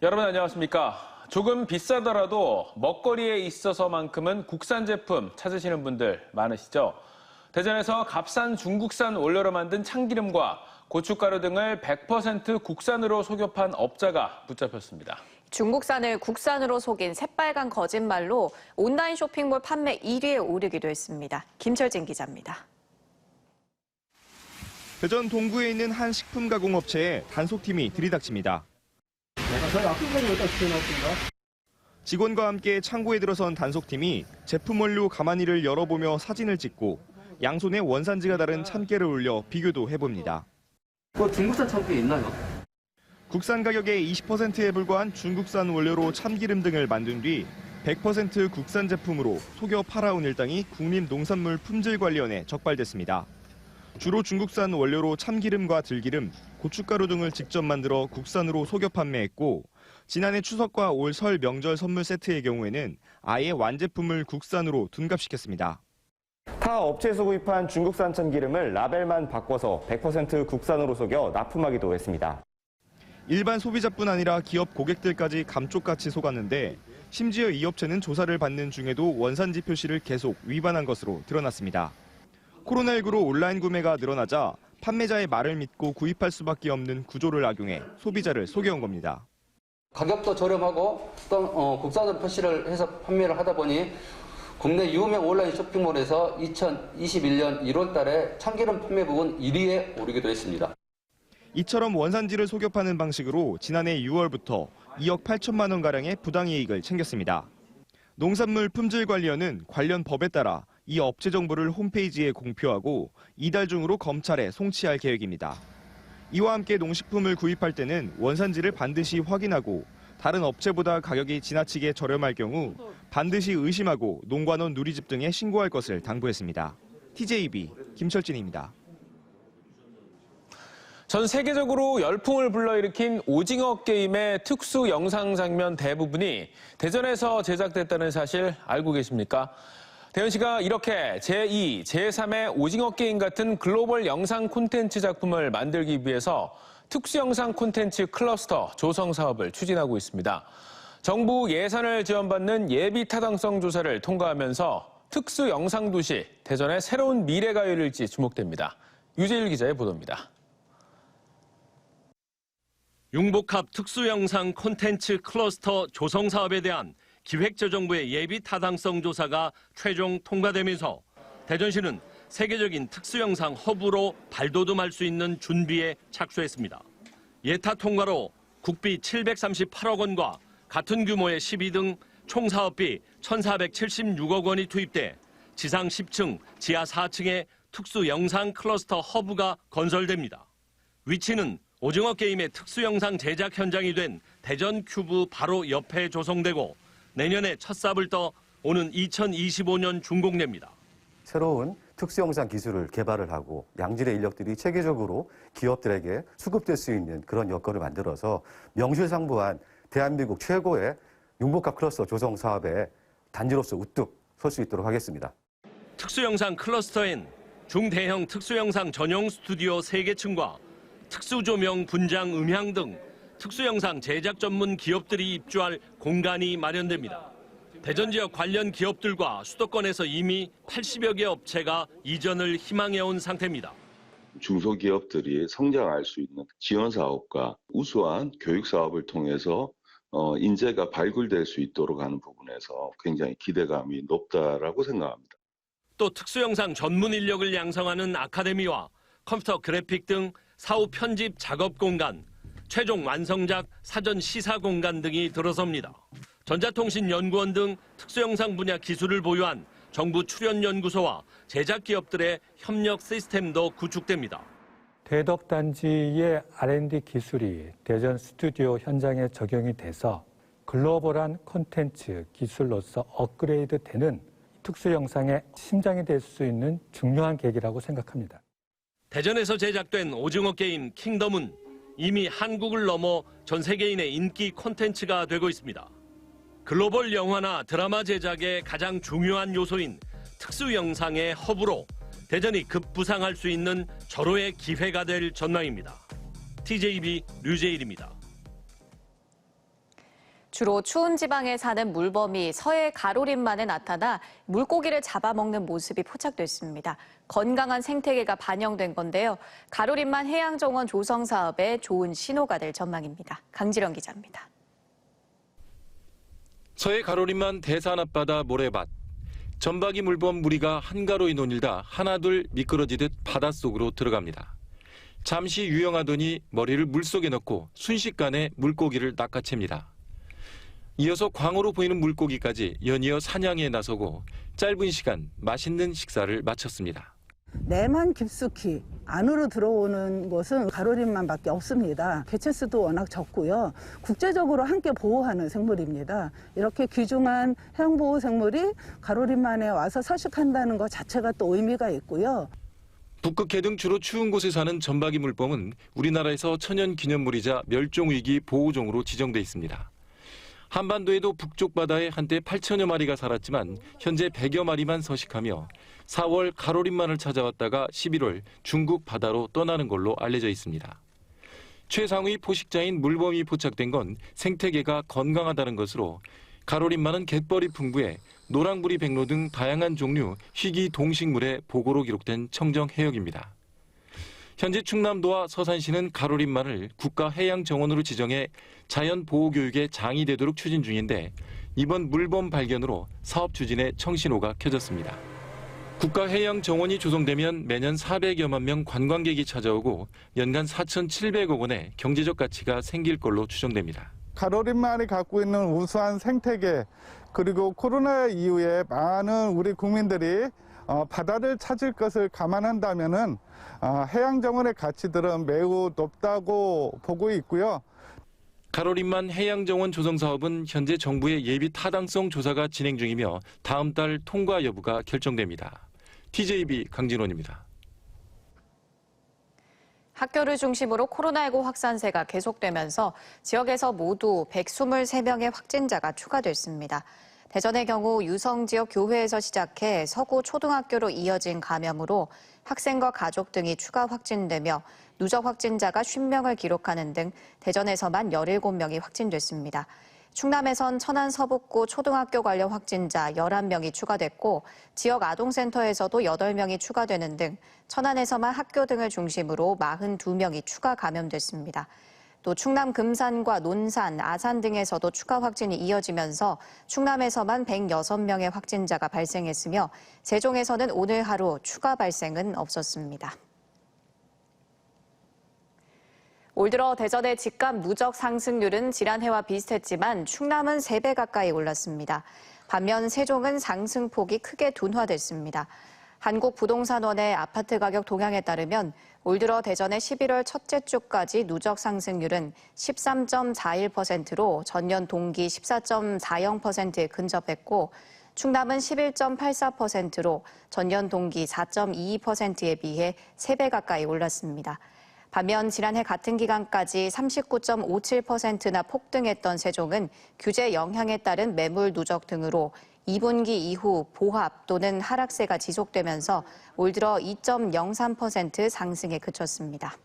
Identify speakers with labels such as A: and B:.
A: 여러분 안녕하십니까? 조금 비싸더라도 먹거리에 있어서만큼은 국산 제품 찾으시는 분들 많으시죠? 대전에서 값싼 중국산 원료로 만든 참기름과 고춧가루 등을 100% 국산으로 속여 판 업자가 붙잡혔습니다.
B: 중국산을 국산으로 속인 새빨간 거짓말로 온라인 쇼핑몰 판매 1위에 오르기도 했습니다. 김철진 기자입니다.
C: 대전 동구에 있는 한 식품 가공업체에 단속팀이 들이닥칩니다. 직원과 함께 창고에 들어선 단속팀이 제품 원료 가마니를 열어보며 사진을 찍고 양손에 원산지가 다른 참깨를 올려 비교도 해봅니다.
D: 중국산 참깨 있나요?
C: 국산 가격의 20%에 불과한 중국산 원료로 참기름 등을 만든 뒤 100% 국산 제품으로 속여 팔아온 일당이 국립농산물품질관리원에 적발됐습니다. 주로 중국산 원료로 참기름과 들기름, 고춧가루 등을 직접 만들어 국산으로 속여 판매했고 지난해 추석과 올 설 명절 선물 세트의 경우에는 아예 완제품을 국산으로 둔갑시켰습니다.
E: 타 업체에서 구입한 중국산 참기름을 라벨만 바꿔서 100% 국산으로 속여 납품하기도 했습니다.
C: 일반 소비자뿐 아니라 기업 고객들까지 감쪽같이 속았는데 심지어 이 업체는 조사를 받는 중에도 원산지 표시를 계속 위반한 것으로 드러났습니다. 코로나19로 온라인 구매가 늘어나자 판매자의 말을 믿고 구입할 수밖에 없는 구조를 악용해 소비자를 속여온 겁니다.
D: 가격도 저렴하고 또 국산으로 표시를 해서 판매를 하다 보니 국내 유명 온라인 쇼핑몰에서 2021년 1월 달에 참기름 판매 부분 1위에 오르기도 했습니다.
C: 이처럼 원산지를 속여 파는 방식으로 지난해 6월부터 2억 8천만 원가량의 부당이익을 챙겼습니다. 농산물품질관리원은 관련 법에 따라 이 업체 정보를 홈페이지에 공표하고 이달 중으로 검찰에 송치할 계획입니다. 이와 함께 농식품을 구입할 때는 원산지를 반드시 확인하고 다른 업체보다 가격이 지나치게 저렴할 경우 반드시 의심하고 농관원 누리집 등에 신고할 것을 당부했습니다. TJB 김철진입니다.
A: 전 세계적으로 열풍을 불러일으킨 오징어 게임의 특수 영상 장면 대부분이 대전에서 제작됐다는 사실 알고 계십니까? 대전시가 이렇게 제2, 제3의 오징어 게임 같은 글로벌 영상 콘텐츠 작품을 만들기 위해서 특수 영상 콘텐츠 클러스터 조성 사업을 추진하고 있습니다. 정부 예산을 지원받는 예비 타당성 조사를 통과하면서 특수 영상 도시 대전의 새로운 미래가 열릴지 주목됩니다. 유재일 기자의 보도입니다.
F: 융복합 특수영상 콘텐츠 클러스터 조성 사업에 대한 기획재정부의 예비 타당성 조사가 최종 통과되면서 대전시는 세계적인 특수영상 허브로 발돋움할 수 있는 준비에 착수했습니다. 예타 통과로 국비 738억 원과 같은 규모의 12등 총 사업비 1,476억 원이 투입돼 지상 10층, 지하 4층의 특수영상 클러스터 허브가 건설됩니다. 위치는 오징어 게임의 특수영상 제작 현장이 된 대전 큐브 바로 옆에 조성되고 내년에 첫 삽을 떠 오는 2025년 준공됩니다.
G: 새로운 특수영상 기술을 개발을 하고 양질의 인력들이 체계적으로 기업들에게 수급될 수 있는 그런 여건을 만들어서 명실상부한 대한민국 최고의 융복합 클러스터 조성 사업에 단지로서 우뚝 설 수 있도록 하겠습니다.
F: 특수영상 클러스터엔 중대형 특수영상 전용 스튜디오 3개 층과 특수조명, 분장, 음향 등 특수영상 제작 전문 기업들이 입주할 공간이 마련됩니다. 대전 지역 관련 기업들과 수도권에서 이미 80여 개 업체가 이전을 희망해온 상태입니다.
H: 중소기업들이 성장할 수 있는 지원 사업과 우수한 교육 사업을 통해서 인재가 발굴될 수 있도록 하는 부분에서 굉장히 기대감이 높다라고 생각합니다.
F: 또 특수영상 전문 인력을 양성하는 아카데미와 컴퓨터 그래픽 등 사후 편집 작업 공간, 최종 완성작 사전 시사 공간 등이 들어섭니다. 전자통신연구원 등 특수영상 분야 기술을 보유한 정부 출연연구소와 제작 기업들의 협력 시스템도 구축됩니다.
I: 대덕단지의 R&D 기술이 대전 스튜디오 현장에 적용이 돼서 글로벌한 콘텐츠 기술로서 업그레이드 되는 특수영상의 심장이 될 수 있는 중요한 계기라고 생각합니다.
F: 대전에서 제작된 오징어 게임 킹덤은 이미 한국을 넘어 전 세계인의 인기 콘텐츠가 되고 있습니다. 글로벌 영화나 드라마 제작의 가장 중요한 요소인 특수 영상의 허브로 대전이 급부상할 수 있는 절호의 기회가 될 전망입니다. TJB 류재일입니다.
B: 주로 추운 지방에 사는 물범이 서해 가로림만에 나타나 물고기를 잡아먹는 모습이 포착됐습니다. 건강한 생태계가 반영된 건데요. 가로림만 해양정원 조성 사업에 좋은 신호가 될 전망입니다. 강지령 기자입니다.
J: 서해 가로림만 대산 앞바다 모래밭. 점박이 물범 무리가 한가로이 논일다 하나둘 미끄러지듯 바닷속으로 들어갑니다. 잠시 유영하더니 머리를 물속에 넣고 순식간에 물고기를 낚아챕니다. 이어서 광어로 보이는 물고기까지 연이어 사냥에 나서고 짧은 시간 맛있는 식사를 마쳤습니다.
K: 내만 깊숙이 안으로 들어오는 곳은 가로림만밖에 없습니다. 개체수도 워낙 적고요. 국제적으로 함께 보호하는 생물입니다. 이렇게 귀중한 해양보호 생물이 가로림만에 와서 서식한다는 것 자체가 또 의미가 있고요.
J: 북극해 등 주로 추운 곳에 사는 점박이 물범은 우리나라에서 천연기념물이자 멸종위기 보호종으로 지정돼 있습니다. 한반도에도 북쪽 바다에 한때 8천여 마리가 살았지만 현재 100여 마리만 서식하며 4월 가로림만을 찾아왔다가 11월 중국 바다로 떠나는 걸로 알려져 있습니다. 최상위 포식자인 물범이 포착된 건 생태계가 건강하다는 것으로 가로림만은 갯벌이 풍부해 노랑부리 백로 등 다양한 종류 희귀 동식물의 보고로 기록된 청정 해역입니다. 현재 충남도와 서산시는 가로림만을 국가해양정원으로 지정해 자연보호교육의 장이 되도록 추진 중인데 이번 물범 발견으로 사업 추진에 청신호가 켜졌습니다. 국가해양정원이 조성되면 매년 400여만 명 관광객이 찾아오고 연간 4,700억 원의 경제적 가치가 생길 걸로 추정됩니다.
L: 가로림만이 갖고 있는 우수한 생태계 그리고 코로나 이후에 많은 우리 국민들이 바다를 찾을 것을 감안한다면은 해양정원의 가치들은 매우 높다고 보고 있고요.
J: 가로림만 해양정원 조성 사업은 현재 정부의 예비 타당성 조사가 진행 중이며 다음 달 통과 여부가 결정됩니다. TJB 강진원입니다.
B: 학교를 중심으로 코로나19 확산세가 계속되면서 지역에서 모두 123명의 확진자가 추가됐습니다. 대전의 경우 유성 지역 교회에서 시작해 서구 초등학교로 이어진 감염으로 학생과 가족 등이 추가 확진되며 누적 확진자가 50명을 기록하는 등 대전에서만 17명이 확진됐습니다. 충남에선 천안 서북구 초등학교 관련 확진자 11명이 추가됐고 지역 아동센터에서도 8명이 추가되는 등 천안에서만 학교 등을 중심으로 42명이 추가 감염됐습니다. 또 충남 금산과 논산, 아산 등에서도 추가 확진이 이어지면서 충남에서만 106명의 확진자가 발생했으며 세종에서는 오늘 하루 추가 발생은 없었습니다. 올 들어 대전의 집값 누적 상승률은 지난해와 비슷했지만 충남은 3배 가까이 올랐습니다. 반면 세종은 상승폭이 크게 둔화됐습니다. 한국부동산원의 아파트 가격 동향에 따르면 올 들어 대전의 11월 첫째 주까지 누적 상승률은 13.41%로 전년 동기 14.40%에 근접했고 충남은 11.84%로 전년 동기 4.22%에 비해 3배 가까이 올랐습니다. 반면 지난해 같은 기간까지 39.57%나 폭등했던 세종은 규제 영향에 따른 매물 누적 등으로 2분기 이후 보합 또는 하락세가 지속되면서 올 들어 2.03% 상승에 그쳤습니다.